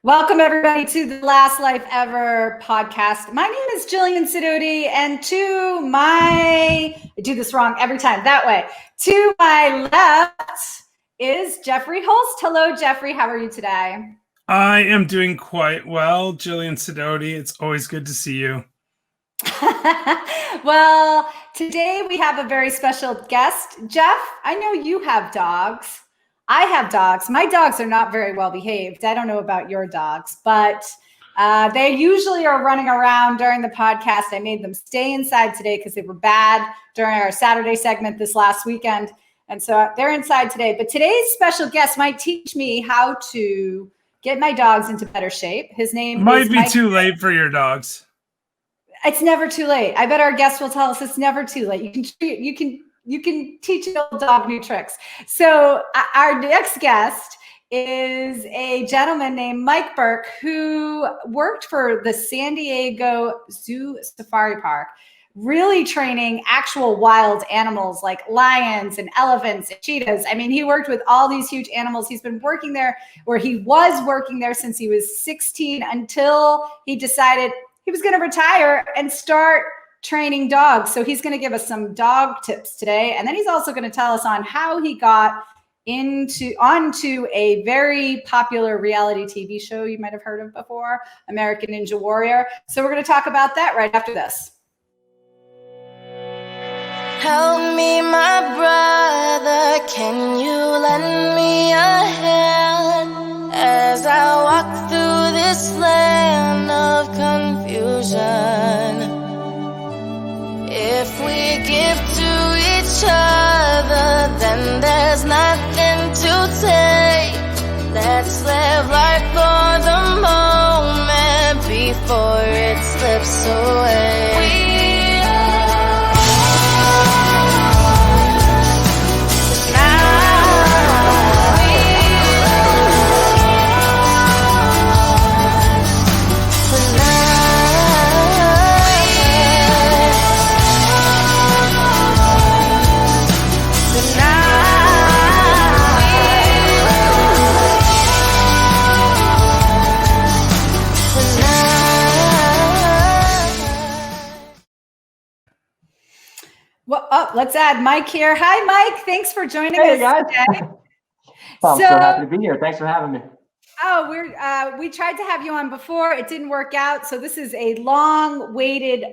Welcome, everybody, to the Last Life Ever podcast. My name is Jillian Sidoti, and I do this wrong every time, that way. To my left is Jeffrey Holst. Hello, Jeffrey. How are you today? I am doing quite well, Jillian Sidoti. It's always good to see you. Well, today we have a very special guest. Jeff, I know you have dogs. I have dogs. My dogs are not very well behaved. I don't know about your dogs, but they usually are running around during the podcast. I made them stay inside today because they were bad during our Saturday segment this last weekend. And so they're inside today. But today's special guest might teach me how to get my dogs into better shape. His name might be too late for your dogs. It's never too late. I bet our guest will tell us it's never too late. You can teach an old dog new tricks. So our next guest is a gentleman named Mike Burke, who worked for the San Diego Zoo Safari Park, really training actual wild animals like lions and elephants and cheetahs. I mean, he worked with all these huge animals. He's been working there, where he was working there since he was 16 until he decided he was going to retire and start training dogs. So he's going to give us some dog tips today. And then he's also going to tell us on how he got onto a very popular reality TV show you might have heard of before, American Ninja Warrior. So we're going to talk about that right after this. Help me, my brother, can you lend me a hand as I walk through this land of confusion? If we give to each other, then there's nothing to take. Let's live life for the moment before it slips away. Well, let's add Mike here. Hi, Mike. Thanks for joining us guys. today. I'm so happy to be here. Thanks for having me. Oh, we tried to have you on before. It didn't work out. So this is a awaited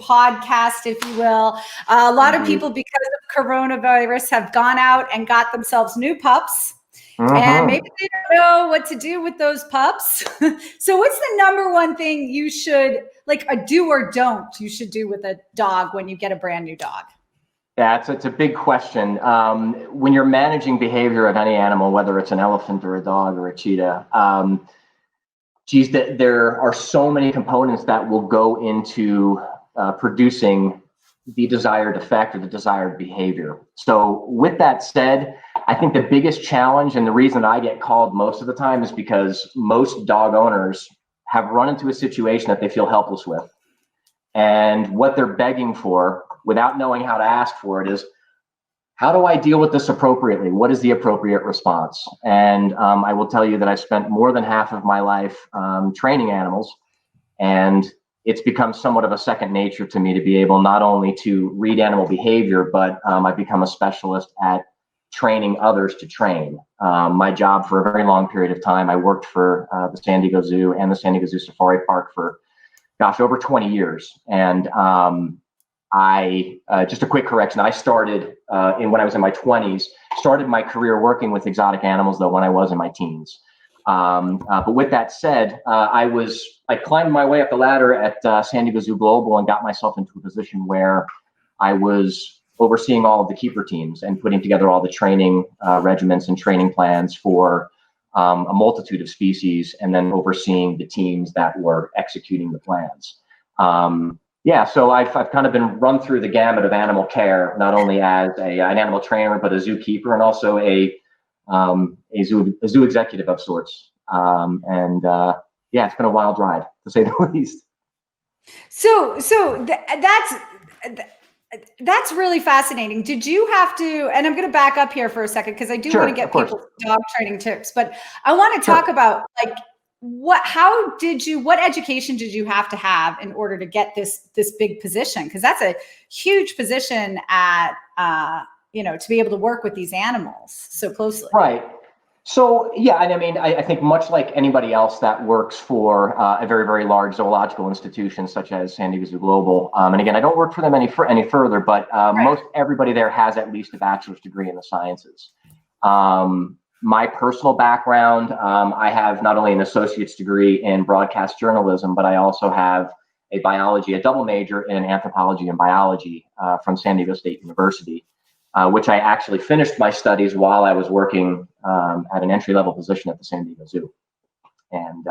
podcast, if you will. A lot of people, because of coronavirus, have gone out and got themselves new pups. And maybe they don't know what to do with those pups. So what's the number one thing you should, like a do or don't, you should do with a dog when you get a brand new dog? Yeah, it's a big question. When you're managing behavior of any animal, whether it's an elephant or a dog or a cheetah, there are so many components that will go into producing the desired effect or the desired behavior. So with that said, I think the biggest challenge, and the reason I get called most of the time, is because most dog owners have run into a situation that they feel helpless with. And what they're begging for, without knowing how to ask for it, is, how do I deal with this appropriately? What is the appropriate response? And I will tell you that I spent more than half of my life training animals, and it's become somewhat of a second nature to me to be able not only to read animal behavior, but I've become a specialist at training others to train. My job for a very long period of time, I worked for the San Diego Zoo and the San Diego Zoo Safari Park for, over 20 years. And I just a quick correction, I started when I was in my 20s, started my career working with exotic animals, though, when I was in my teens. But with that said, I climbed my way up the ladder at San Diego Zoo Global and got myself into a position where I was overseeing all of the keeper teams and putting together all the training regiments and training plans for a multitude of species, and then overseeing the teams that were executing the plans. So I've kind of been run through the gamut of animal care, not only as an animal trainer, but a zookeeper, and also a zoo executive of sorts. It's been a wild ride, to say the least. That's really fascinating. Did you have to, and I'm going to back up here for a second, because I do want to get people's dog training tips, but I want to talk about, like, what education did you have to have in order to get this big position? Because that's a huge position at, to be able to work with these animals so closely. Right. So, yeah, and I mean, I think much like anybody else that works for a very, very large zoological institution such as San Diego Zoo Global, and again, I don't work for them any further, but most everybody there has at least a bachelor's degree in the sciences. My personal background, I have not only an associate's degree in broadcast journalism, but I also have a double major in anthropology and biology from San Diego State University, which I actually finished my studies while I was working at an entry-level position at the San Diego Zoo. And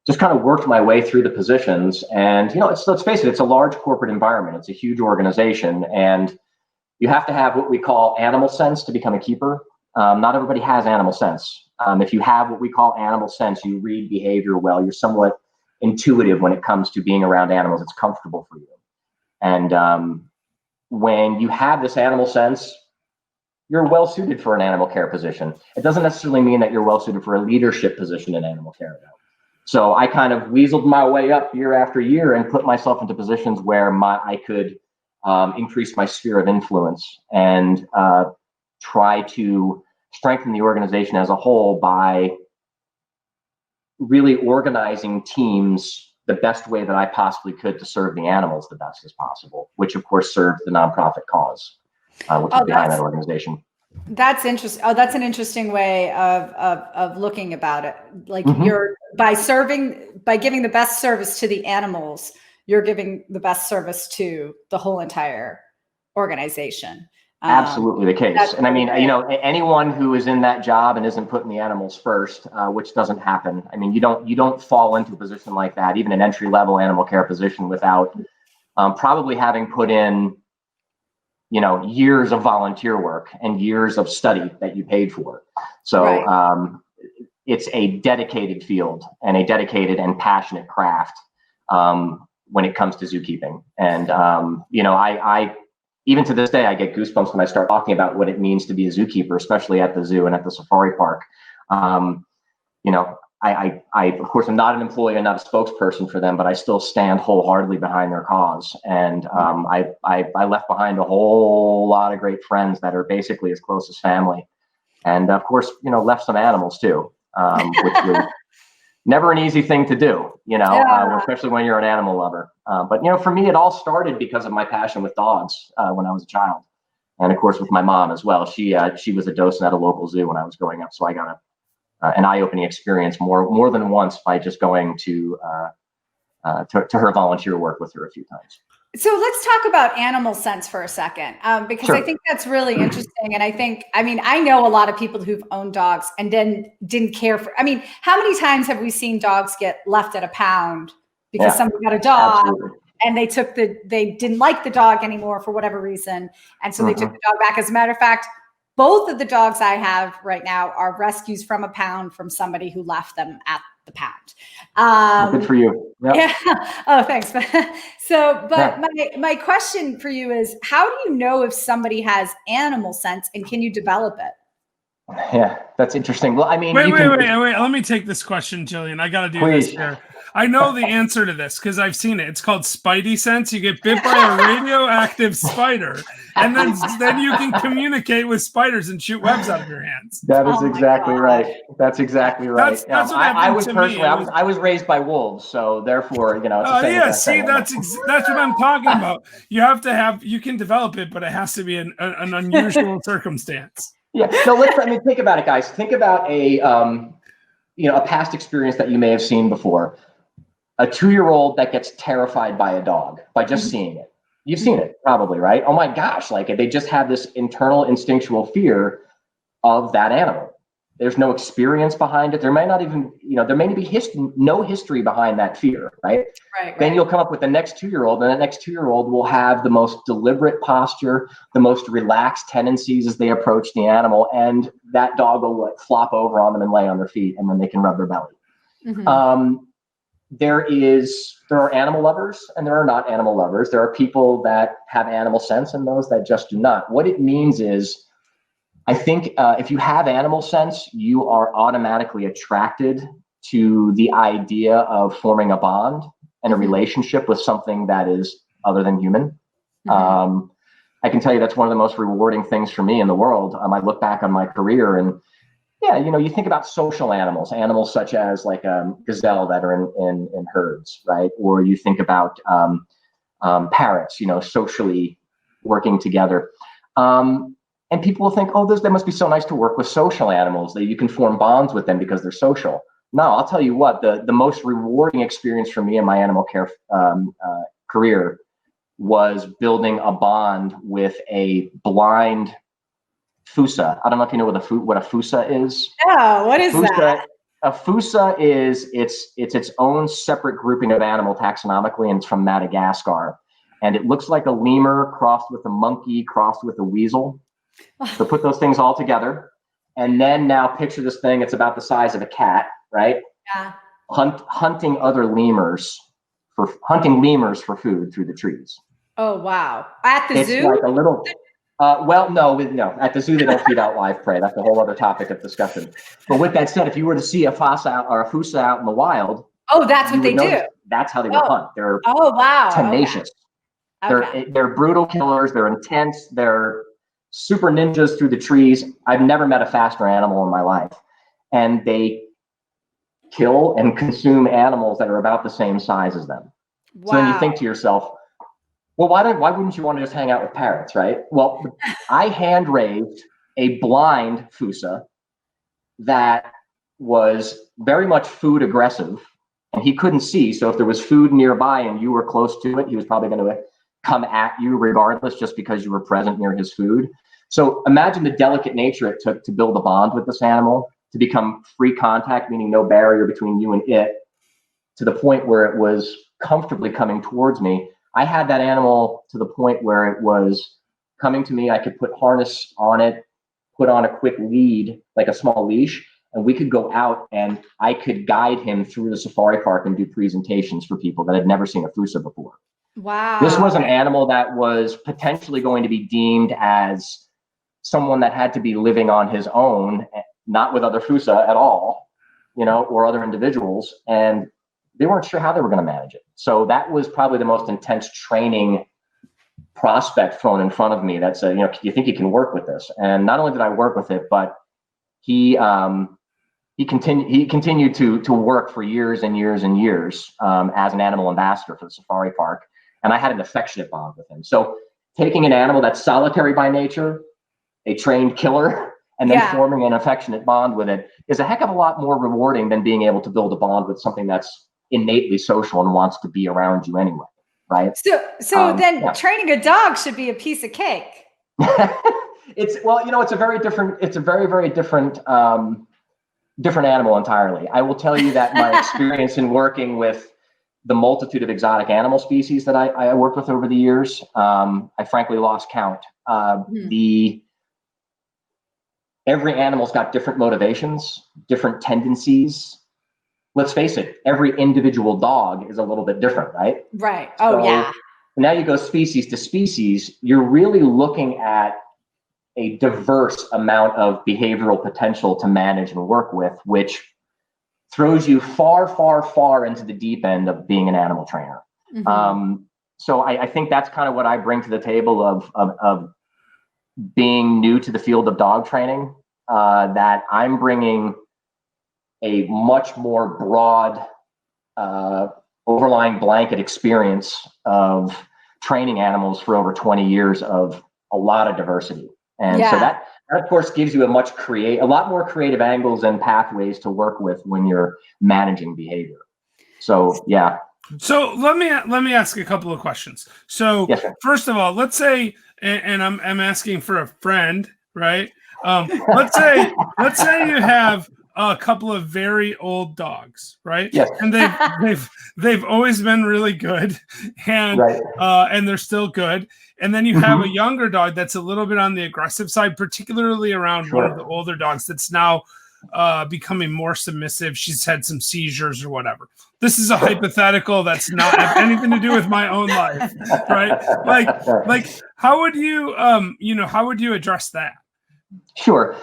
just kind of worked my way through the positions. And, let's face it, it's a large corporate environment. It's a huge organization. And you have to have what we call animal sense to become a keeper. Not everybody has animal sense. If you have what we call animal sense, you read behavior well, you're somewhat intuitive when it comes to being around animals. It's comfortable for you. And when you have this animal sense, you're well suited for an animal care position. It doesn't necessarily mean that you're well suited for a leadership position in animal care, though. So I kind of weaseled my way up year after year and put myself into positions where I could increase my sphere of influence and try to strengthen the organization as a whole by really organizing teams the best way that I possibly could to serve the animals the best as possible, which of course served the nonprofit cause, which is behind that organization. That's interesting. Oh, that's an interesting way of looking about it. Like you're by giving the best service to the animals, you're giving the best service to the whole entire organization. Absolutely the case. And I mean, anyone who is in that job and isn't putting the animals first, which doesn't happen. I mean, you don't fall into a position like that, even an entry-level animal care position, without probably having put in, years of volunteer work and years of study that you paid for. So it's a dedicated field and a dedicated and passionate craft when it comes to zookeeping. And, I even to this day, I get goosebumps when I start talking about what it means to be a zookeeper, especially at the zoo and at the safari park. I of course, am not an employee and not a spokesperson for them, but I still stand wholeheartedly behind their cause. And I left behind a whole lot of great friends that are basically as close as family. And of course, left some animals too, which was never an easy thing to do, especially when you're an animal lover. But for me, it all started because of my passion with dogs when I was a child. And of course, with my mom as well. She was a docent at a local zoo when I was growing up. So I got an eye-opening experience more than once by just going to her volunteer work with her a few times. So let's talk about animal sense for a second, because I think that's really interesting. And I know a lot of people who've owned dogs and then didn't care for, how many times have we seen dogs get left at a pound because somebody got a dog and they didn't like the dog anymore for whatever reason. And so they took the dog back. As a matter of fact, both of the dogs I have right now are rescues from a pound from somebody who left them at the pound. Good for you. Yep. Yeah. Oh, thanks. But my question for you is, how do you know if somebody has animal sense and can you develop it? Yeah, that's interesting. Well, wait. Let me take this question, Jillian. I got to do this here. I know the answer to this because I've seen it. It's called Spidey sense. You get bit by a radioactive spider, and then you can communicate with spiders and shoot webs out of your hands. That is exactly right. That's exactly right. That's what happened to me. I was raised by wolves, so therefore, it's that's what I'm talking about. You can develop it, but it has to be an unusual circumstance. Yeah. No, think about it, guys. Think about a past experience that you may have seen before. A 2-year-old that gets terrified by a dog by just seeing it. You've seen it probably, right? Oh my gosh, they just have this internal instinctual fear of that animal. There's no experience behind it. There may not even, there may be no history behind that fear, right? Right. Then you'll come up with the next 2-year-old, and the next 2-year-old will have the most deliberate posture, the most relaxed tendencies as they approach the animal, and that dog will flop over on them and lay on their feet, and then they can rub their belly. There are animal lovers and there are not animal lovers. There are people that have animal sense and those that just do not. What it means is, I think if you have animal sense, you are automatically attracted to the idea of forming a bond and a Mhm. relationship with something that is other than human. Mhm. I can tell you that's one of the most rewarding things for me in the world. I look back on my career and yeah, you think about social animals such as like gazelle that are in herds, right? Or you think about parrots, socially working together. And people will think, oh, that must be so nice to work with social animals, that you can form bonds with them because they're social. No, I'll tell you what, the most rewarding experience for me in my animal care career was building a bond with a blind fusa. I don't know if you know what a fusa is. Oh, what is that? A fusa is it's its own separate grouping of animal taxonomically, and it's from Madagascar. And it looks like a lemur crossed with a monkey, crossed with a weasel. So put those things all together. And then now picture this thing, it's about the size of a cat, right? Yeah. Hunting lemurs for food through the trees. Oh, wow. At the It's zoo? like a little, no. At the zoo, they don't feed out live prey. That's a whole other topic of discussion. But with that said, if you were to see a fossa or a fusa out in the wild, Oh, that's what they do. That's how they would hunt. They're wow. tenacious. Okay. They're brutal killers. They're intense. They're super ninjas through the trees. I've never met a faster animal in my life. And they kill and consume animals that are about the same size as them. Wow. So then you think to yourself, well, why wouldn't you want to just hang out with parrots, right? Well, I hand raised a blind fusa that was very much food aggressive, and he couldn't see. So if there was food nearby and you were close to it, he was probably going to come at you regardless, just because you were present near his food. So imagine the delicate nature it took to build a bond with this animal, to become free contact, meaning no barrier between you and it, to the point where it was comfortably coming towards me. I had that animal to the point where it was coming to me. I could put harness on it, put on a quick lead, like a small leash, and we could go out and I could guide him through the safari park and do presentations for people that had never seen a fusa before. Wow. This was an animal that was potentially going to be deemed as someone that had to be living on his own, not with other fusa at all, or other individuals. And they weren't sure how they were going to manage it. So that was probably the most intense training prospect thrown in front of me that said, do you think you can work with this? And not only did I work with it, but he continued to work for years and years and years as an animal ambassador for the safari park. And I had an affectionate bond with him. So taking an animal that's solitary by nature, a trained killer, and then forming an affectionate bond with it is a heck of a lot more rewarding than being able to build a bond with something that's innately social and wants to be around you anyway, right? So then training a dog should be a piece of cake. It's a very, very different animal entirely. I will tell you that my experience in working with the multitude of exotic animal species that I worked with over the years, I frankly lost count. Every animal's got different motivations, different tendencies. Let's face it, every individual dog is a little bit different, right? Right. Oh, yeah. Now you go species to species, you're really looking at a diverse amount of behavioral potential to manage and work with, which throws you far, far, far into the deep end of being an animal trainer. Mm-hmm. So I think that's kind of what I bring to the table of being new to the field of dog training, that I'm bringing a much more broad, overlying blanket experience of training animals for over 20 years of a lot of diversity. And so that of course gives you a lot more creative angles and pathways to work with when you're managing behavior. So, yeah. So let me ask a couple of questions. So first of all, let's say, and I'm asking for a friend, right? Let's say you have a couple of very old dogs, right? Yes. And they've always been really good, and and they're still good. And then you have a younger dog that's a little bit on the aggressive side, particularly around one of the older dogs that's now becoming more submissive. She's had some seizures or whatever. This is a hypothetical that's not have anything to do with my own life, right? Like how would you how would you address that? Sure.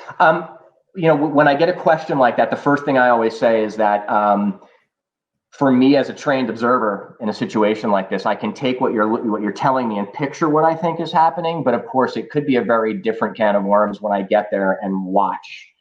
when I get a question like that, the first thing I always say is that for me as a trained observer in a situation like this, I can take what you're telling me and picture what I think is happening. But of course, it could be a very different can of worms when I get there and watch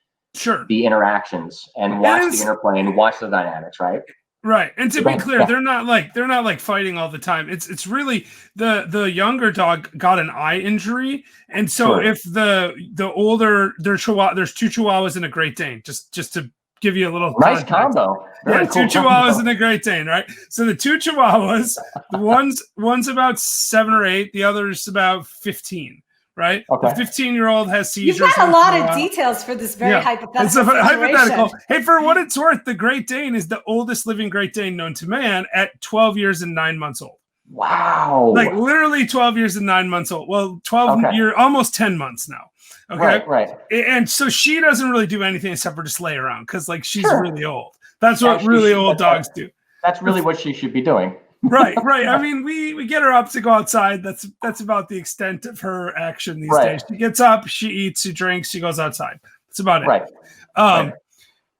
the interactions and watch the interplay and watch the dynamics, right? Right. And to be clear, they're not like fighting all the time. It's really the younger dog got an eye injury. And so if the older there's two Chihuahuas and a Great Dane, just to give you a little nice combo. Very cool 2 Chihuahuas and a Great Dane, right? So the 2 Chihuahuas, one's about 7 or 8, the other's about 15. Right? Okay. The 15-year-old has seizures. You've got a lot of details for this very hypothetical situation. Hypothetical. Hey, for what it's worth, the Great Dane is the oldest living Great Dane known to man at 12 years and 9 months old. Wow. Like literally 12 years and 9 months old. Well, 12 years, almost 10 months now. Okay. Right. And so she doesn't really do anything except for just lay around because like she's really old. That's what really old dogs do. That's really what she should be doing. Right. I mean, we get her up to go outside. That's about the extent of her action these days. She gets up, she eats, she drinks, she goes outside. That's about it. Right.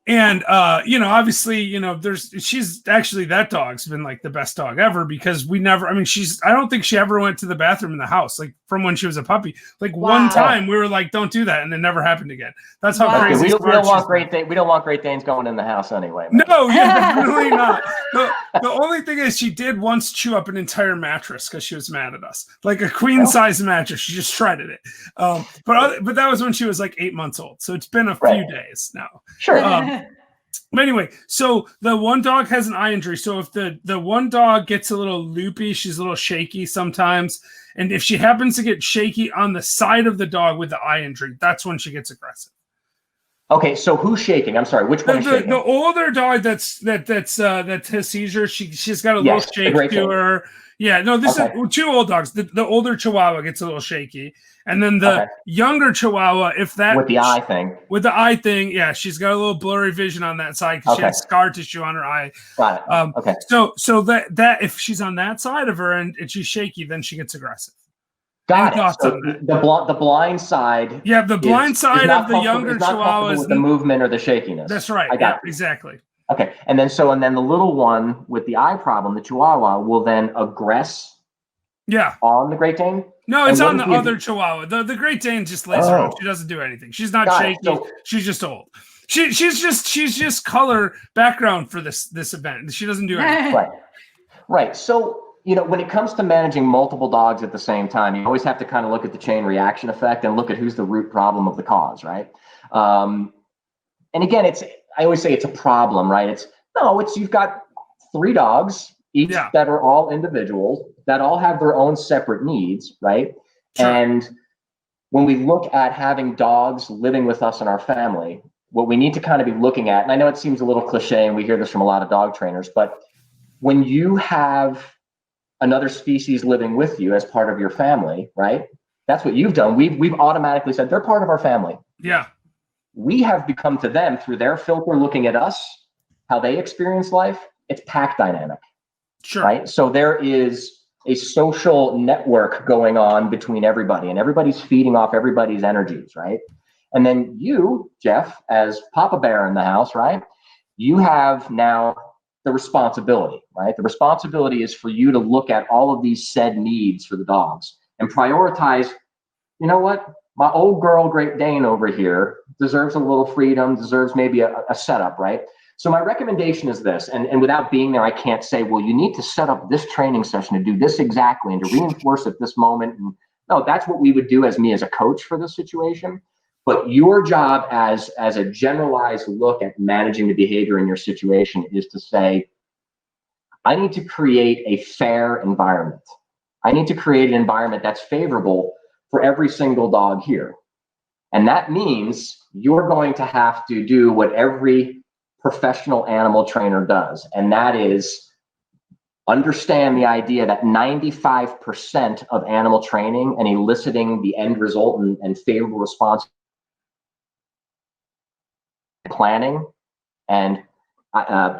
And obviously, she's actually, that dog's been like the best dog ever because I don't think she ever went to the bathroom in the house, like from when she was a puppy. Like one time we were like, don't do that. And it never happened again. That's how crazy. We don't want Great Danes going in the house anyway. Man. No, definitely not. The only thing is she did once chew up an entire mattress because she was mad at us, like a queen size mattress. She just shredded it. But that was when she was like 8 months old. So it's been a few days now. Sure. But anyway, so the one dog has an eye injury. So if the one dog gets a little loopy, she's a little shaky sometimes. And if she happens to get shaky on the side of the dog with the eye injury, that's when she gets aggressive. Okay, so who's shaking? I'm sorry, which one is shaking? The older dog that has seizures, she's got a little shake to her. Yeah, no, this is 2 old dogs. The older Chihuahua gets a little shaky. And then the younger Chihuahua, with the eye thing, yeah, she's got a little blurry vision on that side because she has scar tissue on her eye. Got it. Okay. So that if she's on that side of her and she's shaky, then she gets aggressive. Got it. So the blind side. Yeah, the blind side of the younger Chihuahua is the movement or the shakiness. That's right. I got exactly. Okay, and then the little one with the eye problem, the Chihuahua, will then aggress. Yeah. On the Great Dane? No, it's on the other Chihuahua. The Great Dane just lays around. She doesn't do anything. She's not shaky. She's just old. She's just color background for this event. She doesn't do anything. Right. So, when it comes to managing multiple dogs at the same time, you always have to kind of look at the chain reaction effect and look at who's the root problem of the cause, right? And again, I always say it's a problem, right? You've got 3 dogs, each that are all individuals, that all have their own separate needs, right? Sure. And when we look at having dogs living with us in our family, what we need to kind of be looking at, and I know it seems a little cliche and we hear this from a lot of dog trainers, but when you have another species living with you as part of your family, right? That's what you've done. We've automatically said they're part of our family. Yeah. We have become to them through their filter looking at us, how they experience life. It's pack dynamic. Sure. Right. So there is a social network going on between everybody, and everybody's feeding off everybody's energies, right? And then you, Jeff, as Papa Bear in the house, right? You have now the responsibility, right? The responsibility is for you to look at all of these said needs for the dogs and prioritize, you know what? My old girl Great Dane over here deserves a little freedom, deserves maybe a setup, right? So my recommendation is this, and without being there, I can't say, well, you need to set up this training session to do this exactly and to reinforce at this moment. And no, that's what we would do as a coach for this situation. But your job as a generalized look at managing the behavior in your situation is to say, I need to create a fair environment. I need to create an environment that's favorable for every single dog here. And that means you're going to have to do what every professional animal trainer does. And that is understand the idea that 95% of animal training and eliciting the end result and favorable response planning and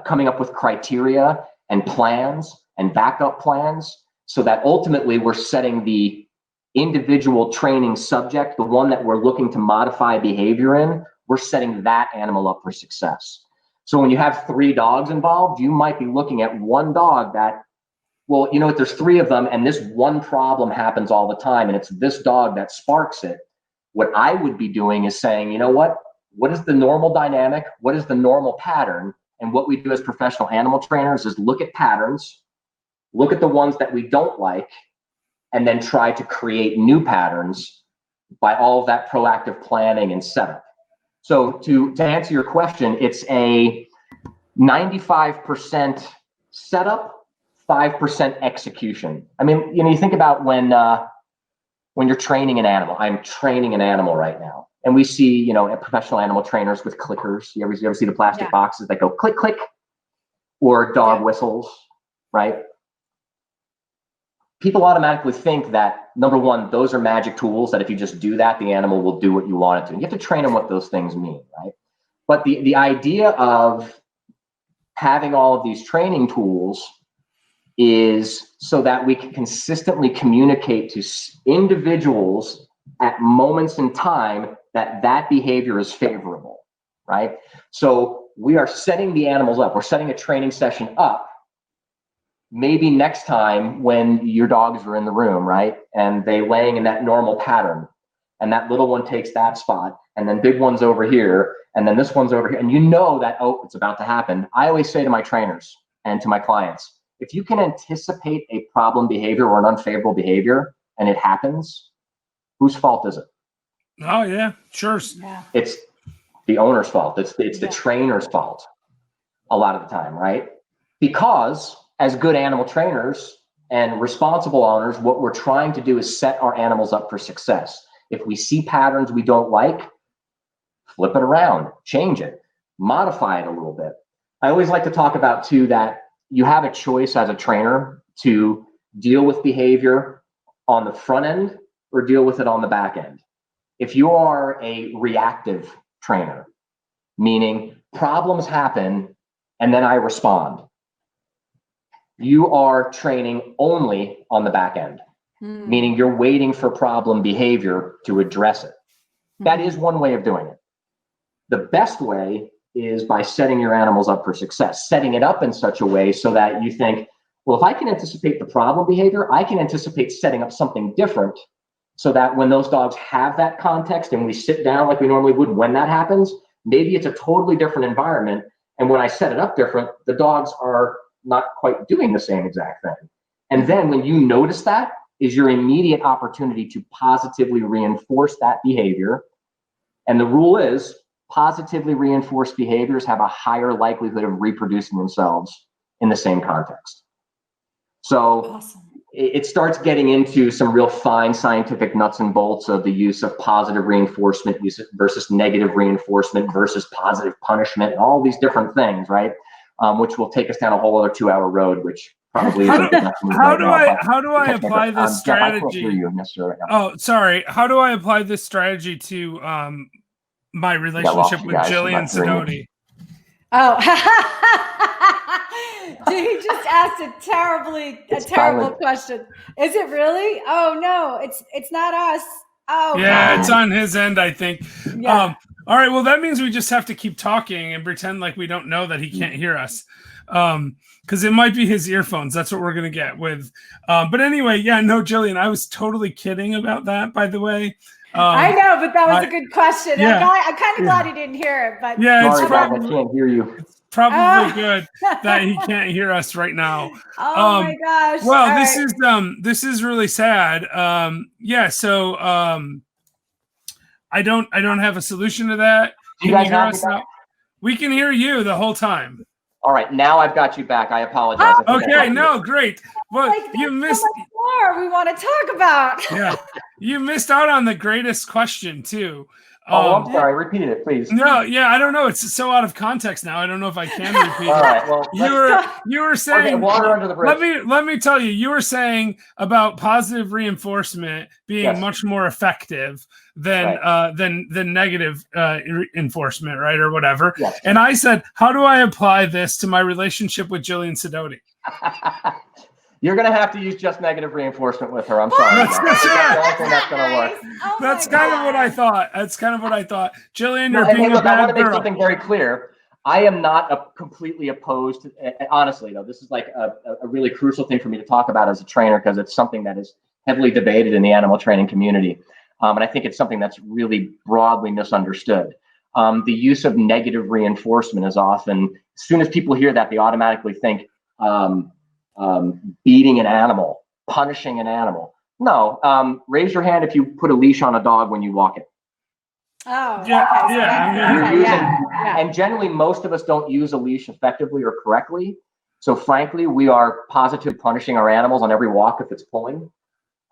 coming up with criteria and plans and backup plans so that ultimately we're setting the individual training subject, the one that we're looking to modify behavior in, we're setting that animal up for success. So when you have 3 dogs involved, you might be looking at one dog that, well, you know what, there's 3 of them and this one problem happens all the time and it's this dog that sparks it. What I would be doing is saying, you know what is the normal dynamic? What is the normal pattern? And what we do as professional animal trainers is look at patterns, look at the ones that we don't like, and then try to create new patterns by all of that proactive planning and setup. So to answer your question, it's a 95% setup, 5% execution. I mean, you know, you think about when you're training an animal. I'm training an animal right now, and we see, you know, professional animal trainers with clickers. You ever see the plastic boxes that go click click, or dog whistles, right? People automatically think that, number one, those are magic tools that if you just do that, the animal will do what you want it to. And you have to train them what those things mean, right? But the idea of having all of these training tools is so that we can consistently communicate to individuals at moments in time that that behavior is favorable, right? So we are setting the animals up. We're setting a training session up. Maybe next time when your dogs are in the room, right, and they laying in that normal pattern, and that little one takes that spot, and then big one's over here, and then this one's over here, and you know that, oh, it's about to happen. I always say to my trainers and to my clients, if you can anticipate a problem behavior or an unfavorable behavior and it happens, whose fault is it? Oh yeah, sure. Yeah. It's the owner's fault. It's the trainer's fault a lot of the time, right? Because as good animal trainers and responsible owners, what we're trying to do is set our animals up for success. If we see patterns we don't like, flip it around, change it, modify it a little bit. I always like to talk about too that you have a choice as a trainer to deal with behavior on the front end or deal with it on the back end. If you are a reactive trainer, meaning problems happen and then I respond, you are training only on the back end, meaning you're waiting for problem behavior to address it. That is one way of doing it. The best way is by setting your animals up for success, setting it up in such a way so that you think, well, if I can anticipate the problem behavior, I can anticipate setting up something different so that when those dogs have that context and we sit down like we normally would when that happens, maybe it's a totally different environment. And when I set it up different, the dogs are not quite doing the same exact thing. And then when you notice that is your immediate opportunity to positively reinforce that behavior. And the rule is positively reinforced behaviors have a higher likelihood of reproducing themselves in the same context. So it starts getting into some real fine scientific nuts and bolts of the use of positive reinforcement versus negative reinforcement versus positive punishment and all these different things, right? Which will take us down a whole other 2-hour road, which probably isn't how do I apply this strategy? Jeff, I can't hear you necessarily right now. Oh, sorry. How do I apply this strategy to my relationship with Jillian Sidoti? Oh, he just asked a terrible question. Is it really? Oh no, it's not us. Oh yeah, it's on his end, I think. Yeah. All right, well, that means we just have to keep talking and pretend like we don't know that he can't hear us. Because it might be his earphones. That's what we're going to get with. But anyway, yeah, no, Jillian, I was totally kidding about that, by the way. I know, but that was a good question. Yeah, I'm kind of glad he didn't hear it. But yeah, sorry, guys, I can't hear you. It's probably good that he can't hear us right now. Oh my gosh. Well, this is really sad. Yeah, so I don't have a solution to that. Do you guys hear us now? We can hear you the whole time. All right, now I've got you back. I apologize. Okay, no, great. Well, you missed so much more we want to talk about. Yeah, you missed out on the greatest question too. I'm sorry. Repeat it, please. No, yeah, I don't know. It's so out of context now. I don't know if I can repeat it. All right. Well, you were saying. Okay, water under the bridge. Let me tell you. You were saying about positive reinforcement being much more effective than negative enforcement, right, or whatever. Yes. And I said, how do I apply this to my relationship with Jillian Sidoti? You're going to have to use just negative reinforcement with her. I'm sorry. That's the only thing that's going to work. Oh That's kind of what I thought. That's kind of what I thought. Jillian, you're And being look, a I want bad to make girl. something very clear. I am not completely opposed to, honestly, though, this is like a really crucial thing for me to talk about as a trainer, because it's something that is heavily debated in the animal training community. And I think it's something that's really broadly misunderstood. The use of negative reinforcement is often, as soon as people hear that, they automatically think beating an animal, punishing an animal. No, raise your hand if you put a leash on a dog when you walk it. Oh, Yeah, okay. So yeah. And generally, most of us don't use a leash effectively or correctly. So frankly, we are positive punishing our animals on every walk if it's pulling.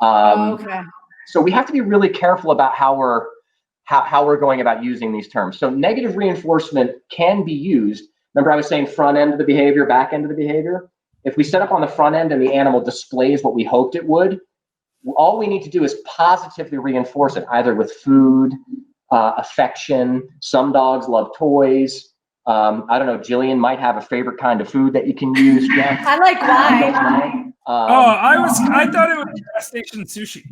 Okay. So we have to be really careful about how we're going about using these terms. So negative reinforcement can be used. Remember, I was saying front end of the behavior, back end of the behavior. If we set up on the front end and the animal displays what we hoped it would, all we need to do is positively reinforce it, either with food, affection. Some dogs love toys. I don't know, Jillian might have a favorite kind of food that you can use. Jeff. I like wine. I thought it was gas station sushi.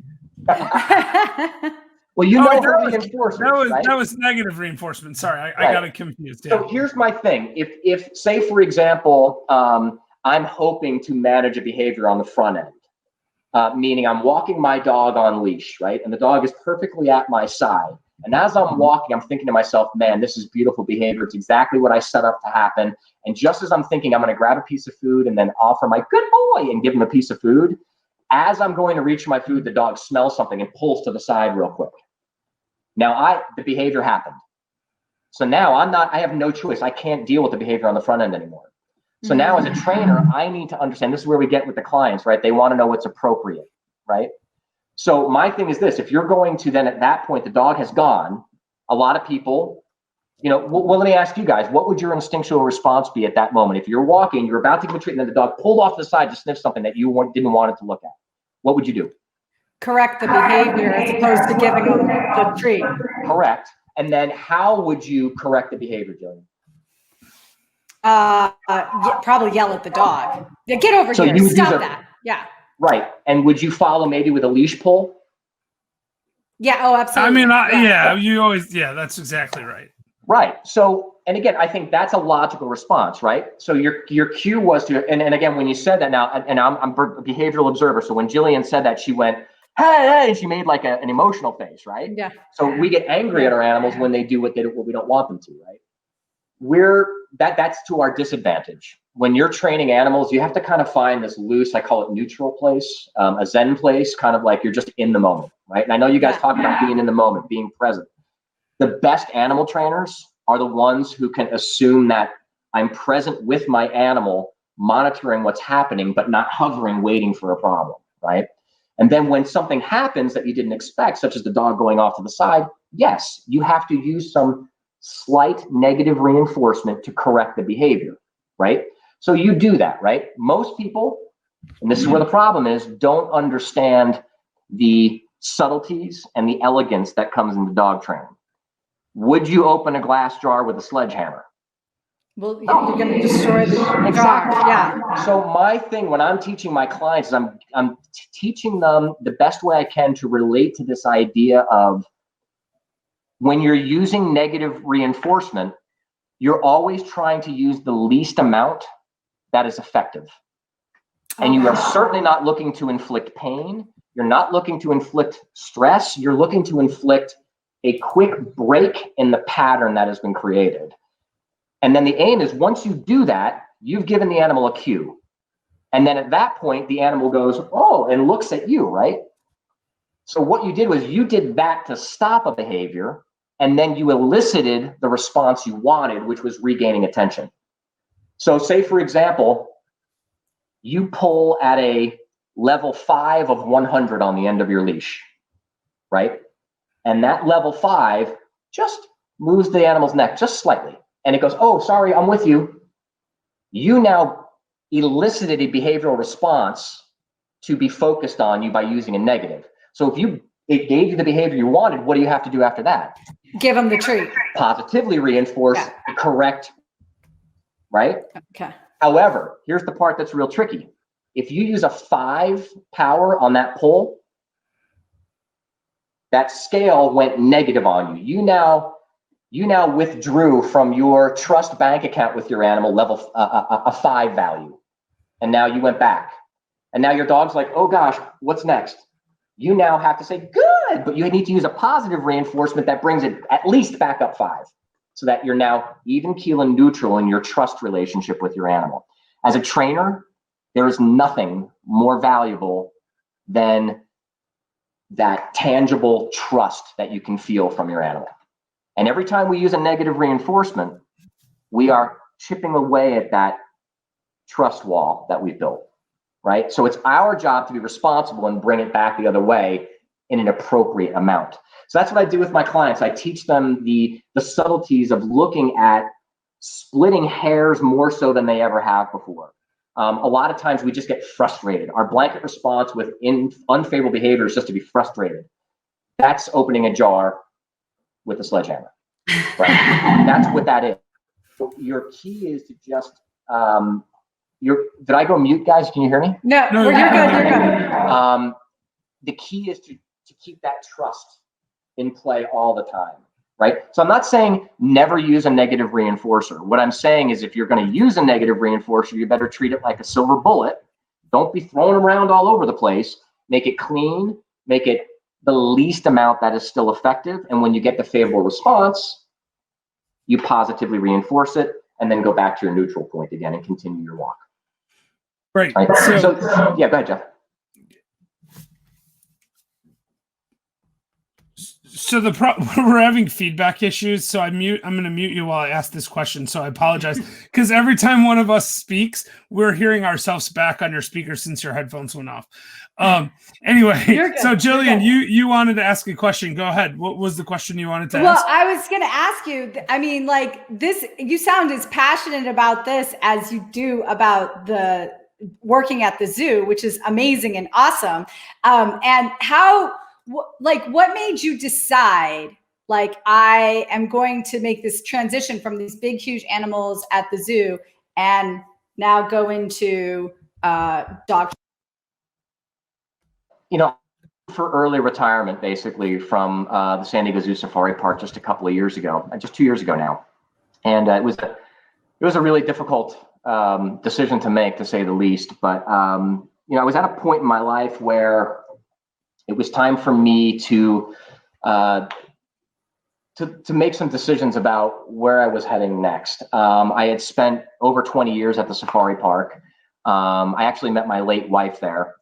Well, her reinforcement. That was negative reinforcement. Sorry, I got it confused. Yeah. So here's my thing. If say, for example, I'm hoping to manage a behavior on the front end, meaning I'm walking my dog on leash, right? And the dog is perfectly at my side. And as I'm walking, I'm thinking to myself, man, this is beautiful behavior. It's exactly what I set up to happen. And just as I'm thinking, I'm going to grab a piece of food and then offer my good boy and give him a piece of food. As I'm going to reach for my food, the dog smells something and pulls to the side real quick. Now the behavior happened. So now I have no choice. I can't deal with the behavior on the front end anymore. So now as a trainer, I need to understand, this is where we get with the clients, right? They want to know what's appropriate, right? So my thing is this: if you're going to then at that point, the dog has gone, a lot of people, well, let me ask you guys, what would your instinctual response be at that moment? If you're walking, you're about to give a treat, and then the dog pulled off to the side to sniff something that you didn't want it to look at. What would you do? Correct the behavior as opposed to giving them the treat. Correct. And then how would you correct the behavior, Jillian? Probably yell at the dog. Yeah, get over So here. you would Stop that. Yeah. Right. And would you follow maybe with a leash pull? Yeah. Oh, absolutely. I mean, that's exactly right. Right. So, and again, I think that's a logical response, right? So your cue was to, and again, when you said that now, and I'm a behavioral observer. So when Jillian said that, she went, hey, and she made like an emotional face, right? Yeah. So we get angry at our animals when they do what we don't want them to, right? That's to our disadvantage. When you're training animals, you have to kind of find this loose, I call it neutral place, a Zen place, kind of like you're just in the moment, right? And I know you guys talk about being in the moment, being present. The best animal trainers are the ones who can assume that I'm present with my animal, monitoring what's happening, but not hovering, waiting for a problem, right? And then when something happens that you didn't expect, such as the dog going off to the side, yes, you have to use some slight negative reinforcement to correct the behavior, right? So you do that, right? Most people, and this is where the problem is, don't understand the subtleties and the elegance that comes into dog training. Would you open a glass jar with a sledgehammer? Well, you're going to destroy the jar. Yeah. So my thing when I'm teaching my clients is I'm teaching them the best way I can to relate to this idea of when you're using negative reinforcement, you're always trying to use the least amount that is effective. And you are certainly not looking to inflict pain. You're not looking to inflict stress. You're looking to inflict a quick break in the pattern that has been created. And then the aim is once you do that, you've given the animal a cue. And then at that point, the animal goes, oh, and looks at you, right? So what you did was you did that to stop a behavior, and then you elicited the response you wanted, which was regaining attention. So say, for example, you pull at a level 5 of 100 on the end of your leash, right? And that level 5 just moves the animal's neck just slightly. And it goes, oh, sorry, I'm with you. You now elicited a behavioral response to be focused on you by using a negative. So if it gave you the behavior you wanted, what do you have to do after that? Give them the treat. Positively reinforce the correct, right? Okay. However, here's the part that's real tricky. if you use a 5 power on that pull, that scale went negative on you. You now withdrew from your trust bank account with your animal level a 5 value, and now you went back, and now your dog's like, oh gosh, what's next? You now have to say good, but you need to use a positive reinforcement that brings it at least back up 5, so that you're now even keel and neutral in your trust relationship with your animal. As a trainer, there is nothing more valuable than that tangible trust that you can feel from your animal. And every time we use a negative reinforcement, we are chipping away at that trust wall that we built, right? So it's our job to be responsible and bring it back the other way in an appropriate amount. So that's what I do with my clients. I teach them the subtleties of looking at splitting hairs more so than they ever have before. A lot of times we just get frustrated. Our blanket response with unfavorable behavior is just to be frustrated. That's opening a jar with a sledgehammer, right? That's what that is. So your key is to just, did I go mute, guys? Can you hear me? No, you're good, you're good. The key is to keep that trust in play all the time, right? So I'm not saying never use a negative reinforcer. What I'm saying is if you're going to use a negative reinforcer, you better treat it like a silver bullet. Don't be throwing around all over the place. Make it clean, make it the least amount that is still effective. And when you get the favorable response, you positively reinforce it and then go back to your neutral point again and continue your walk. Right. Right? So yeah, go ahead, Jeff. So we're having feedback issues. So I'm going to mute you while I ask this question. So I apologize because every time one of us speaks, we're hearing ourselves back on your speaker since your headphones went off. Anyway, so Jillian, you wanted to ask a question. Go ahead. What was the question you wanted to ask? Well, I was going to ask you, I mean, like this, you sound as passionate about this as you do about the working at the zoo, which is amazing and awesome. And what made you decide, like, I am going to make this transition from these big, huge animals at the zoo and now go into dog? You know, for early retirement, basically, from the San Diego Zoo Safari Park just a couple of years ago, just 2 years ago now. And it was a really difficult decision to make, to say the least. But, you know, I was at a point in my life where it was time for me to make some decisions about where I was heading next. I had spent over 20 years at the safari park. I actually met my late wife there,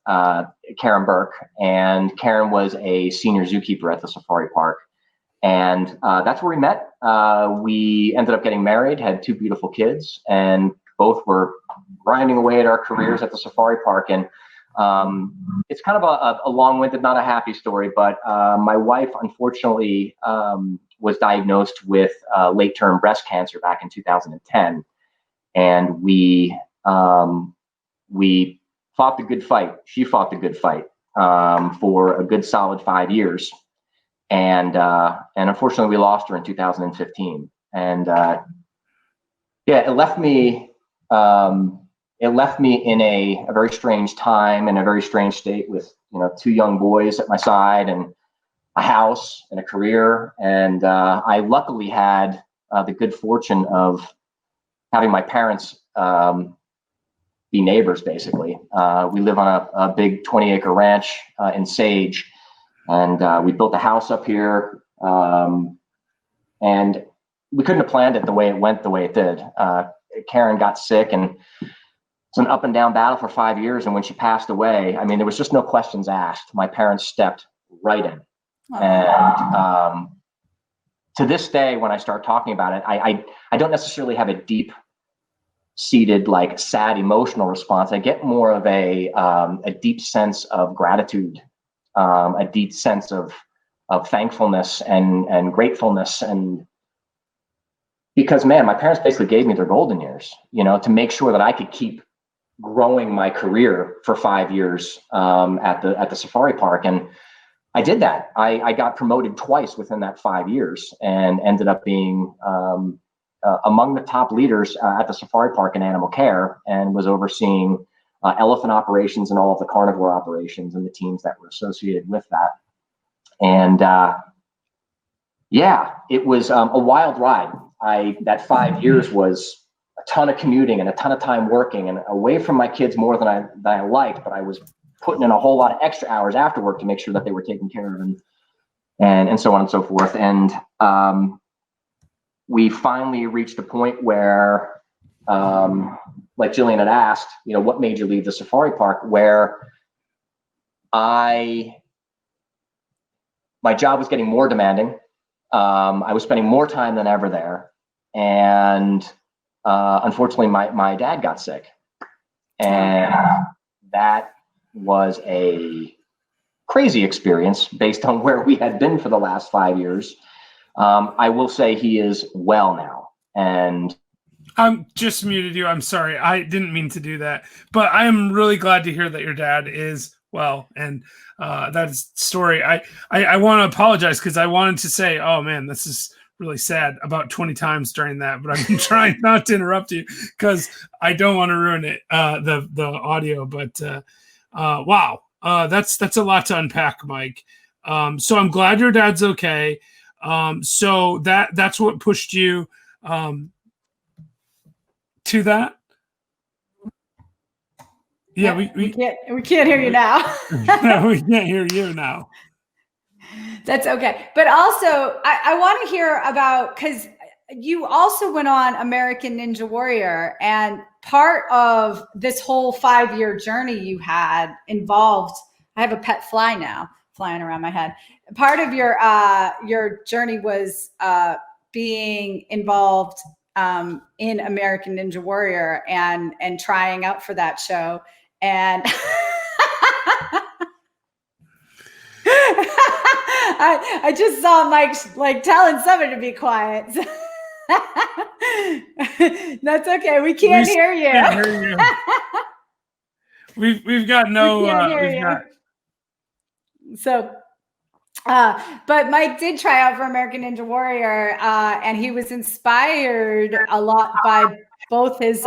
Karen Burke, and Karen was a senior zookeeper at the safari park. And that's where we met. We ended up getting married, had 2 beautiful kids, and both were grinding away at our careers at the safari park. And it's kind of a long-winded, not a happy story, but my wife, unfortunately, was diagnosed with late-term breast cancer back in 2010. And we fought the good fight. She fought the good fight for a good solid 5 years. And unfortunately, we lost her in 2015. And yeah, it left me in a very strange time and a very strange state with, you know, 2 young boys at my side and a house and a career. And I luckily had the good fortune of having my parents be neighbors, basically. We live on a big 20-acre ranch in Sage, and we built a house up here. And we couldn't have planned it the way it went, the way it did. Karen got sick, and it's an up and down battle for 5 years. And when she passed away, I mean, there was just no questions asked. My parents stepped right in. And to this day, when I start talking about it, I don't necessarily have a deep seated, like, sad emotional response. I get more of a deep sense of gratitude, a deep sense of thankfulness and gratefulness. And because, man, my parents basically gave me their golden years, you know, to make sure that I could keep growing my career for 5 years at the safari park. And I did that. I got promoted twice within that 5 years and ended up being among the top leaders at the safari park in animal care, and was overseeing elephant operations and all of the carnivore operations and the teams that were associated with that. And yeah, it was a wild ride. That 5 years was a ton of commuting and a ton of time working and away from my kids more than I liked, but I was putting in a whole lot of extra hours after work to make sure that they were taken care of and so on and so forth. And we finally reached a point where, like Jillian had asked, what made you leave the safari park, where my job was getting more demanding. I was spending more time than ever there. And unfortunately, my dad got sick. And that was a crazy experience based on where we had been for the last 5 years. I will say he is well now. And I'm just muted you. I'm sorry. I didn't mean to do that. But I am really glad to hear that your dad is well. And that story, I want to apologize because I wanted to say, oh man, this is really sad about 20 times during that. But I've been trying not to interrupt you because I don't want to ruin it, the audio. But wow, that's a lot to unpack, Mike. So I'm glad your dad's okay. So that's what pushed you to that. Yeah, we can't hear you now. No, we can't hear you now. That's okay. But also, I want to hear about, because you also went on American Ninja Warrior, and part of this whole 5-year journey you had involved, I have a pet fly now flying around my head. Part of your journey was being involved in American Ninja Warrior and trying out for that show. And I just saw Mike like telling somebody to be quiet. That's okay. We can't hear you. Can't hear you. We've got no. So, but Mike did try out for American Ninja Warrior, and he was inspired a lot by both his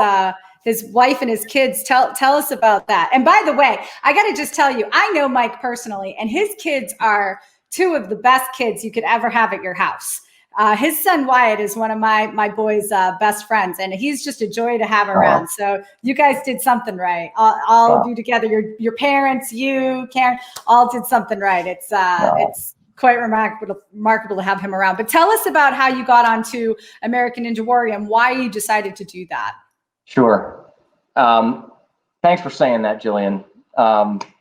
wife and his kids. Tell us about that. And by the way, I got to just tell you, I know Mike personally, and his kids are two of the best kids you could ever have at your house. His son Wyatt is one of my boys' best friends, and he's just a joy to have around. So you guys did something right. All of you together, your parents, you, Karen, all did something right. It's quite remarkable to have him around. But tell us about how you got onto American Ninja Warrior and why you decided to do that. Sure. Thanks for saying that, Jillian.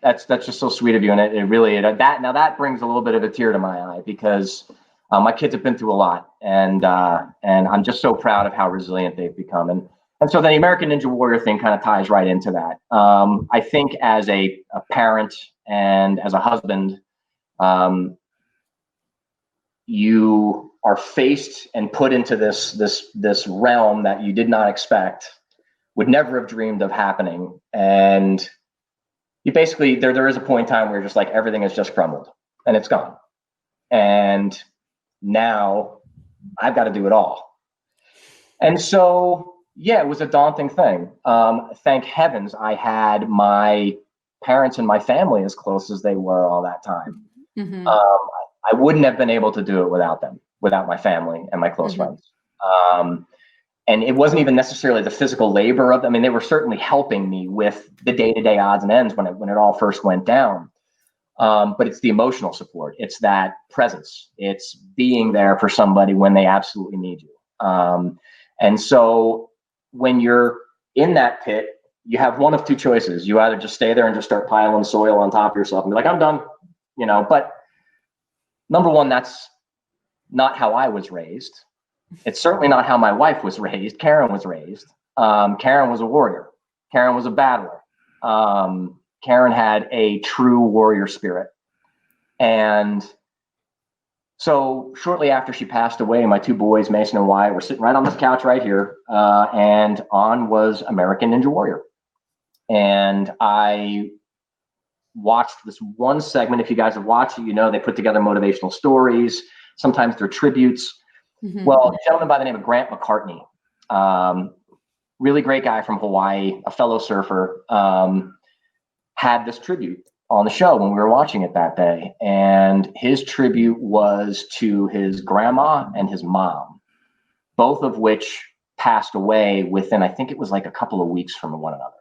That's just so sweet of you, and it really that brings a little bit of a tear to my eye because my kids have been through a lot, and I'm just so proud of how resilient they've become, and so the American Ninja Warrior thing kind of ties right into that. I think as a parent and as a husband, you are faced and put into this realm that you did not expect, would never have dreamed of happening. And you basically, there is a point in time where you're just like, everything has just crumbled and it's gone. And now I've got to do it all. And so, yeah, it was a daunting thing. Thank heavens I had my parents and my family as close as they were all that time. Mm-hmm. I wouldn't have been able to do it without them, without my family and my close friends. And it wasn't even necessarily the physical labor of them. I mean, they were certainly helping me with the day-to-day odds and ends when it all first went down. But it's the emotional support. It's that presence. It's being there for somebody when they absolutely need you. And so when you're in that pit, you have one of two choices. You either just stay there and just start piling soil on top of yourself and be like, I'm done, but number one, that's not how I was raised. It's certainly not how my wife was raised. Karen was raised. Karen was a warrior. Karen was a battler. Karen had a true warrior spirit. And so shortly after she passed away, my two boys, Mason and Wyatt, were sitting right on this couch right here. And on was American Ninja Warrior. And I watched this one segment. If you guys have watched it, they put together motivational stories. Sometimes they're tributes. Mm-hmm. Well, a gentleman by the name of Grant McCartney really great guy from Hawaii, a fellow surfer, had this tribute on the show when we were watching it that day. And his tribute was to his grandma and his mom, both of which passed away within, I think it was like a couple of weeks from one another.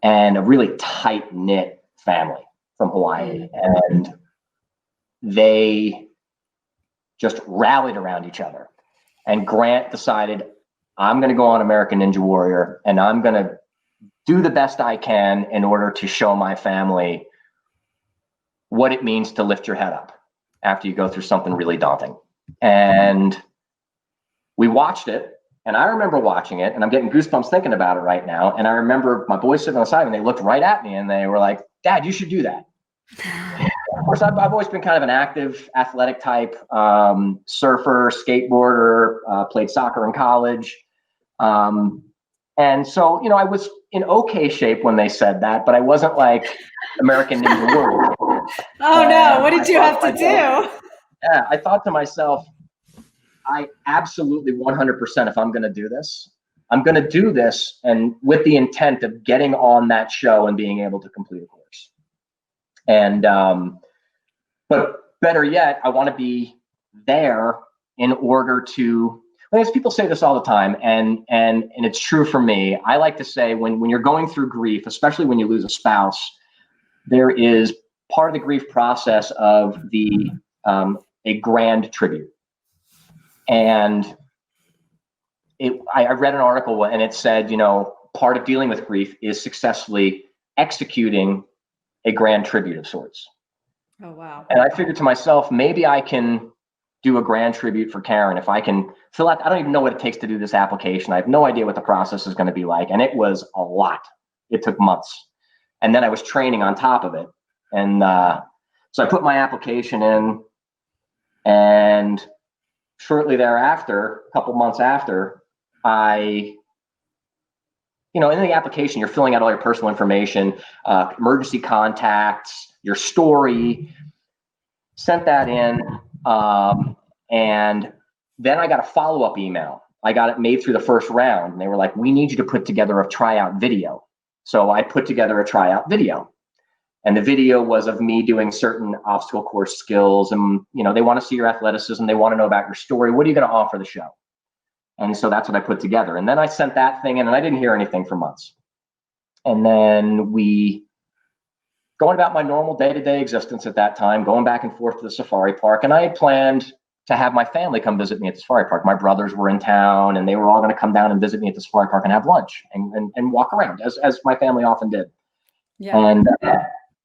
And a really tight knit family from Hawaii. And they just rallied around each other. And Grant decided, I'm going to go on American Ninja Warrior, and I'm going to do the best I can in order to show my family what it means to lift your head up after you go through something really daunting. And we watched it, and I remember watching it, and I'm getting goosebumps thinking about it right now. And I remember my boys sitting on the side, and they looked right at me, and they were like, Dad, you should do that. Of course, I've always been kind of an active, athletic type, surfer, skateboarder, played soccer in college. And so, I was in okay shape when they said that, but I wasn't like American Ninja Warrior. Oh no, what did you have to do? Yeah, I thought to myself, I absolutely 100%, if I'm going to do this, I'm going to do this and with the intent of getting on that show and being able to complete a course. And, but better yet, I want to be there in order to, as people say this all the time, and it's true for me. I like to say when you're going through grief, especially when you lose a spouse, there is part of the grief process of a grand tribute. And I read an article and it said, part of dealing with grief is successfully executing a grand tribute of sorts. Oh, wow. And I figured to myself, maybe I can do a grand tribute for Karen. If I can fill out, I don't even know what it takes to do this application. I have no idea what the process is going to be like. And it was a lot. It took months. And then I was training on top of it. And so I put my application in, and shortly thereafter, a couple months after, in the application, you're filling out all your personal information, emergency contacts, your story, sent that in. And then I got a follow-up email. I got it made through the first round, and they were like, we need you to put together a tryout video. So I put together a tryout video, and the video was of me doing certain obstacle course skills. And, they want to see your athleticism. They want to know about your story. What are you going to offer the show? And so that's what I put together. And then I sent that thing in, and I didn't hear anything for months. And then going about my normal day-to-day existence at that time, going back and forth to the safari park. And I had planned to have my family come visit me at the safari park. My brothers were in town, and they were all going to come down and visit me at the safari park and have lunch and walk around, as my family often did. Yeah. And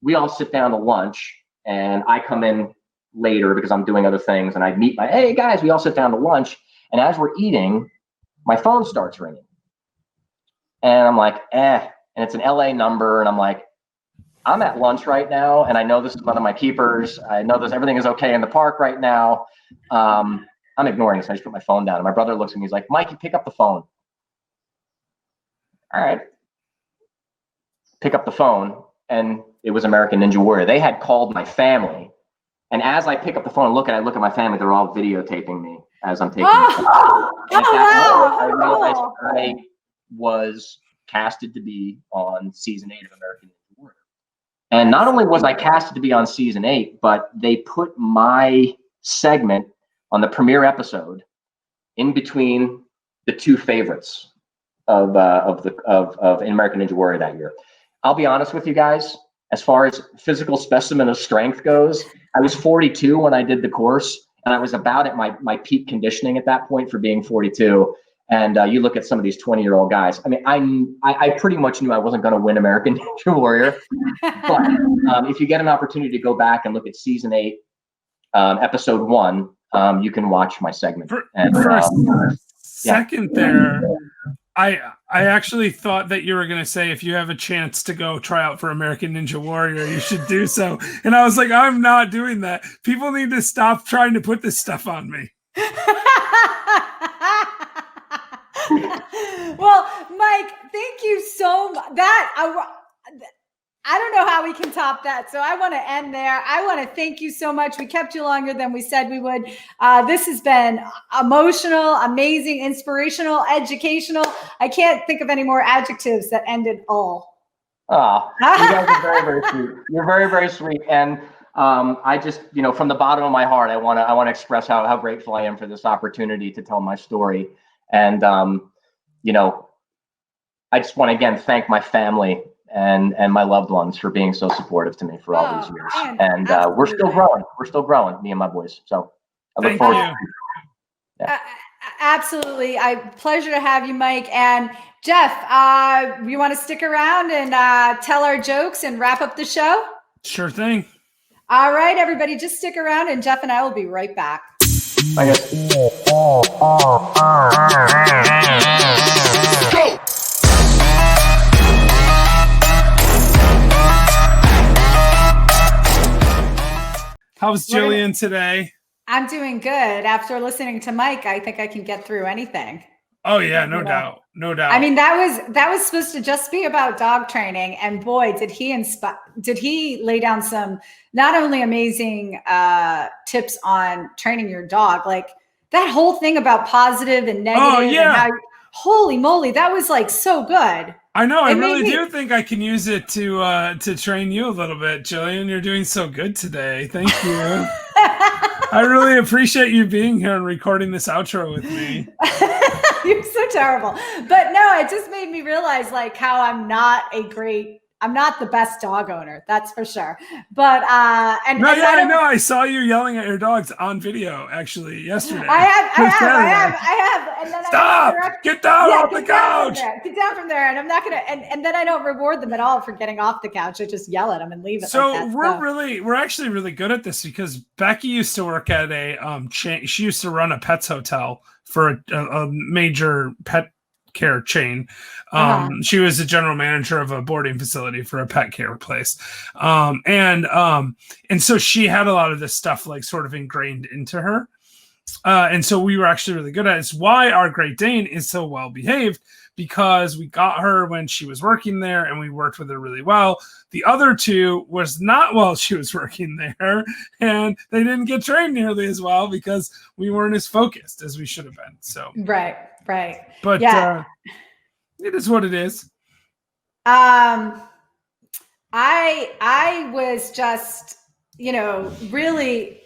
we all sit down to lunch, and I come in later because I'm doing other things, and I meet hey guys, we all sit down to lunch. And as we're eating, my phone starts ringing. And I'm like, and it's an LA number. And I'm like, I'm at lunch right now, and I know this is one of my keepers. I know everything is okay in the park right now. I'm ignoring this. I just put my phone down, and my brother looks at me. He's like, Mikey, pick up the phone. All right. Pick up the phone, and it was American Ninja Warrior. They had called my family, and as I pick up the phone and I look at my family, they're all videotaping me as I'm taking the phone. And at that moment, I realized I was casted to be on season 8 of American Ninja Warrior. And not only was I casted to be on season 8, but they put my segment on the premiere episode in between the two favorites of American Ninja Warrior that year. I'll be honest with you guys, as far as physical specimen of strength goes, I was 42 when I did the course, and I was about at my peak conditioning at that point for being 42. And you look at some of these 20-year-old guys. I mean, I pretty much knew I wasn't going to win American Ninja Warrior. But if you get an opportunity to go back and look at season 8, episode 1, you can watch my segment. For a second there, I actually thought that you were going to say, if you have a chance to go try out for American Ninja Warrior, you should do so. And I was like, I'm not doing that. People need to stop trying to put this stuff on me. Well, Mike, thank you so much. I don't know how we can top that. So I want to end there. I want to thank you so much. We kept you longer than we said we would. This has been emotional, amazing, inspirational, educational. I can't think of any more adjectives that ended all. Oh, you guys are very, very sweet. You're very, very sweet. And I just, from the bottom of my heart, I want to express how grateful I am for this opportunity to tell my story. And, I just want to, again, thank my family and my loved ones for being so supportive to me for all these years. And we're still growing. We're still growing, me and my boys. So I look forward to it. Yeah. Absolutely. Pleasure to have you, Mike. And Jeff, you want to stick around and tell our jokes and wrap up the show? Sure thing. All right, everybody, just stick around and Jeff and I will be right back. Bye, guys. Go! How's Jillian today? I'm doing good. After listening to Mike, I think I can get through anything. Oh yeah, no doubt. No doubt. I mean, that was supposed to just be about dog training, and boy, did he lay down some not only amazing tips on training your dog, like that whole thing about positive and negative. Oh yeah. And holy moly, that was like so good. I know. I really do think I can use it to train you a little bit, Jillian. You're doing so good today. Thank you. I really appreciate you being here and recording this outro with me. You're so terrible. But no, it just made me realize like how I'm not the best dog owner. That's for sure. But I know. I saw you yelling at your dogs on video actually yesterday. I have. And then stop! Get down off the couch! Get down from there. And I'm not gonna. And then I don't reward them at all for getting off the couch. I just yell at them and leave it. So like that. we're actually really good at this because Becky used to work at a she used to run a pets hotel for a major pet care chain. She was the general manager of a boarding facility for a pet care place. And so she had a lot of this stuff like sort of ingrained into her. And so we were actually really good at it. It's why our Great Dane is so well behaved, because we got her when she was working there and we worked with her really well. The other two was not while she was working there, and they didn't get trained nearly as well because we weren't as focused as we should have been. So right. But yeah. It is what it is. I was just, really,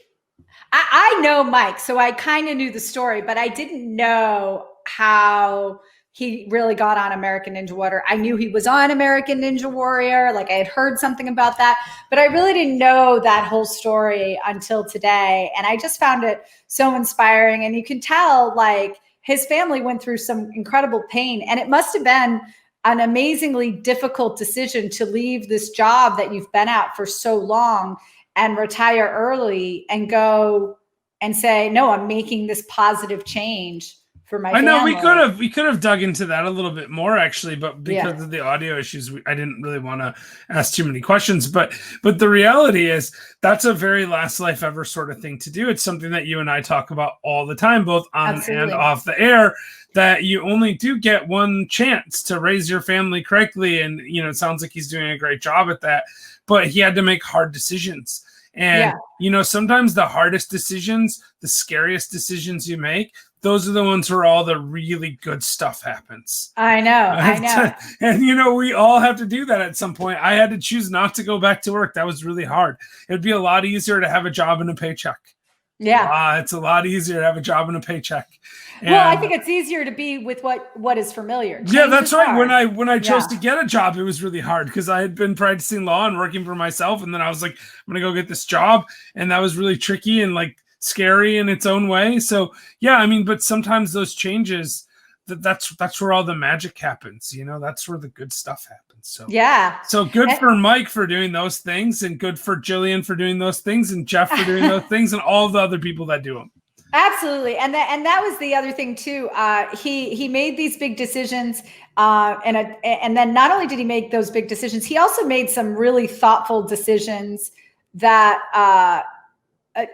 I know Mike, so I kind of knew the story, but I didn't know how he really got on American Ninja Warrior. I knew he was on American Ninja Warrior. Like I had heard something about that, but I really didn't know that whole story until today. And I just found it so inspiring. And you can tell like his family went through some incredible pain, and it must have been an amazingly difficult decision to leave this job that you've been at for so long and retire early and go and say, no, I'm making this positive change for my family. I know we could have dug into that a little bit more actually, but because of the audio issues, I didn't really want to ask too many questions. But the reality is that's a very last life ever sort of thing to do. It's something that you and I talk about all the time, both on and off the air, that you only do get one chance to raise your family correctly. And, it sounds like he's doing a great job at that, but he had to make hard decisions. And, sometimes the hardest decisions, the scariest decisions you make, those are the ones where all the really good stuff happens. I know. And, we all have to do that at some point. I had to choose not to go back to work. That was really hard. It'd be a lot easier to have a job and a paycheck. Yeah. It's a lot easier to have a job and a paycheck. And, well, I think it's easier to be with what is familiar. Yeah, that's right. Hard. When I chose to get a job, it was really hard because I had been practicing law and working for myself. And then I was like, I'm going to go get this job. And that was really tricky and like scary in its own way. So yeah, but sometimes those changes, that's where all the magic happens. That's where the good stuff happens. So yeah. So good for Mike for doing those things, and good for Jillian for doing those things, and Jeff for doing those things, and all the other people that do them. Absolutely. And that was the other thing too. He made these big decisions. And then not only did he make those big decisions, he also made some really thoughtful decisions that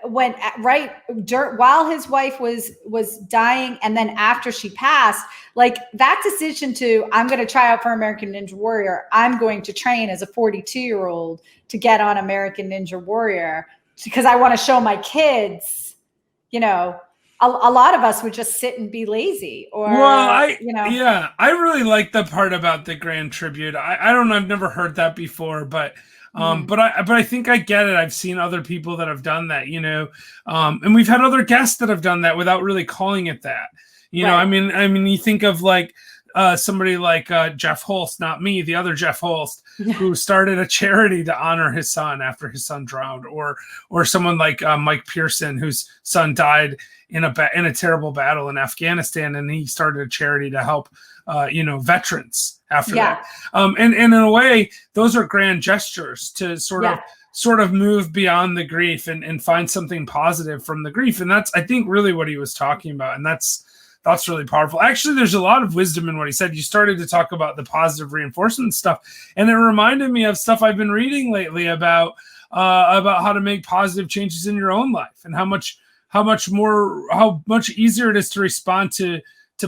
when while his wife was dying, and then after she passed, like that decision to, I'm going to try out for American Ninja Warrior. I'm going to train as a 42-year-old to get on American Ninja Warrior because I want to show my kids, you know, a lot of us would just sit and be lazy, or, yeah, I really like the part about the grand tribute. I don't know. I've never heard that before, but but I think I get it. I've seen other people that have done that, you know, and we've had other guests that have done that without really calling it that. You know, I mean, you think of like somebody like Jeff Holst, not me, the other Jeff Holst, who started a charity to honor his son after his son drowned, or someone like Mike Pearson, whose son died in a terrible battle in Afghanistan, and he started a charity to help veterans after that. And in a way, those are grand gestures to sort of move beyond the grief and find something positive from the grief. And that's, I think, really what he was talking about. And that's really powerful. Actually, there's a lot of wisdom in what he said. You started to talk about the positive reinforcement stuff, and it reminded me of stuff I've been reading lately about how to make positive changes in your own life, and how much easier it is to respond to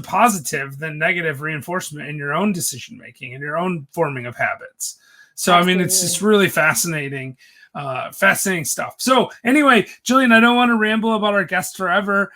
positive than negative reinforcement in your own decision making and your own forming of habits. So absolutely. I mean, it's just really fascinating stuff. So anyway, Jillian, I don't want to ramble about our guest forever.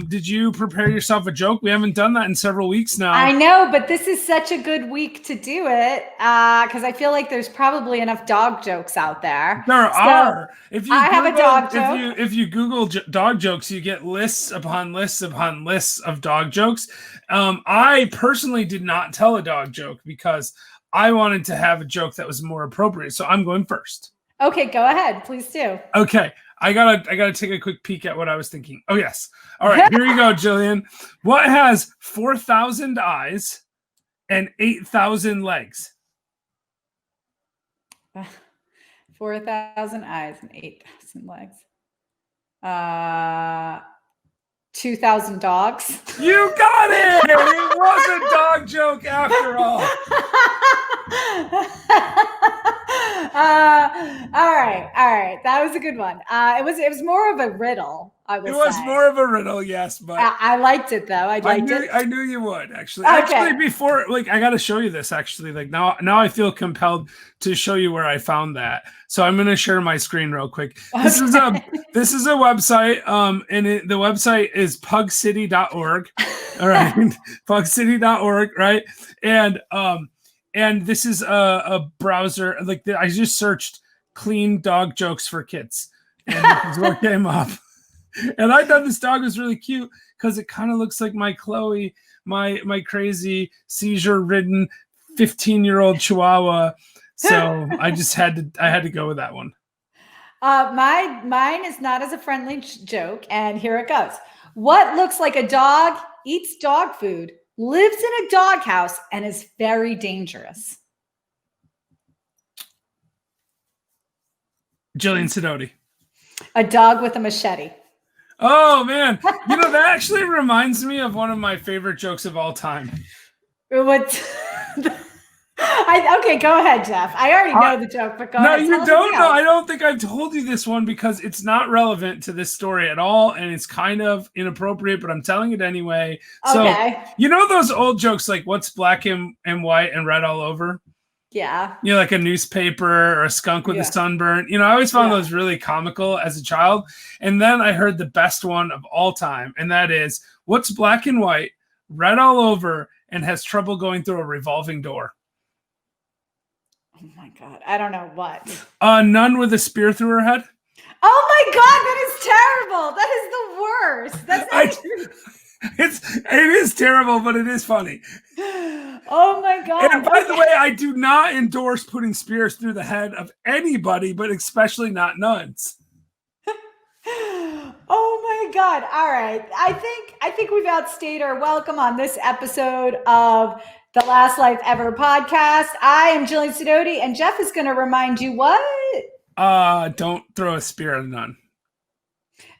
Did you prepare yourself a joke? We haven't done that in several weeks now. I know, but this is such a good week to do it because I feel like there's probably enough dog jokes out there. There are. I have a dog joke. If you Google dog jokes, you get lists upon lists upon lists of dog jokes. I personally did not tell a dog joke because I wanted to have a joke that was more appropriate. So I'm going first. Okay, go ahead. Please do. Okay. I gotta take a quick peek at what I was thinking. Oh, yes. All right, here you go, Jillian. What has 4,000 eyes and 8,000 legs? 4,000 eyes and 8,000 legs. 2,000 dogs. You got it! It was a dog joke after all. All right. That was a good one. It was more of a riddle. It was more of a riddle, yes, but I liked it though. I knew you would actually. Okay. Actually, before, like, I got to show you this. Actually, like now I feel compelled to show you where I found that. So I'm going to share my screen real quick. This is a website. And the website is pugcity.org. All right, pugcity.org. Right, and this is a browser. Like I just searched clean dog jokes for kids, and this is what came up. And I thought this dog was really cute because it kind of looks like my Chloe, my crazy seizure-ridden 15-year-old Chihuahua. So I had to go with that one. Mine is not as a friendly joke, and here it goes. What looks like a dog, eats dog food, lives in a doghouse, and is very dangerous? Jillian Sidoti. A dog with a machete. Oh man, that actually reminds me of one of my favorite jokes of all time. What? Okay, go ahead, Jeff. I already know the joke, but go ahead. No, you don't know. I don't think I've told you this one because it's not relevant to this story at all, and it's kind of inappropriate, but I'm telling it anyway. Okay. So, those old jokes like what's black and white and red all over? Yeah. Like a newspaper or a skunk with a sunburn. I always found those really comical as a child. And then I heard the best one of all time, and that is, what's black and white, red all over, and has trouble going through a revolving door? Oh my God. I don't know what. A nun with a spear through her head. Oh my God, that is terrible. That is the worst. That's not true. It is terrible, but it is funny. Oh my God. And by the way, I do not endorse putting spears through the head of anybody, but especially not nuns. Oh my God. All right. I think we've outstayed our welcome on this episode of the Last Life Ever podcast. I am Jillian Sidoti, and Jeff is going to remind you what? Don't throw a spear at a nun.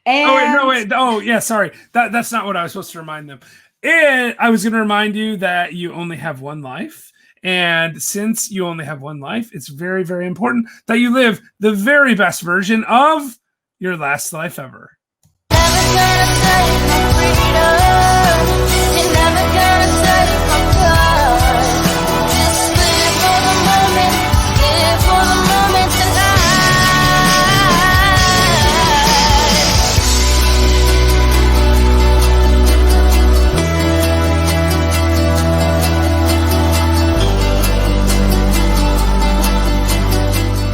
And Oh, yeah, sorry. That's not what I was supposed to remind them. And I was going to remind you that you only have one life. And since you only have one life, it's very, very important that you live the very best version of your last life ever?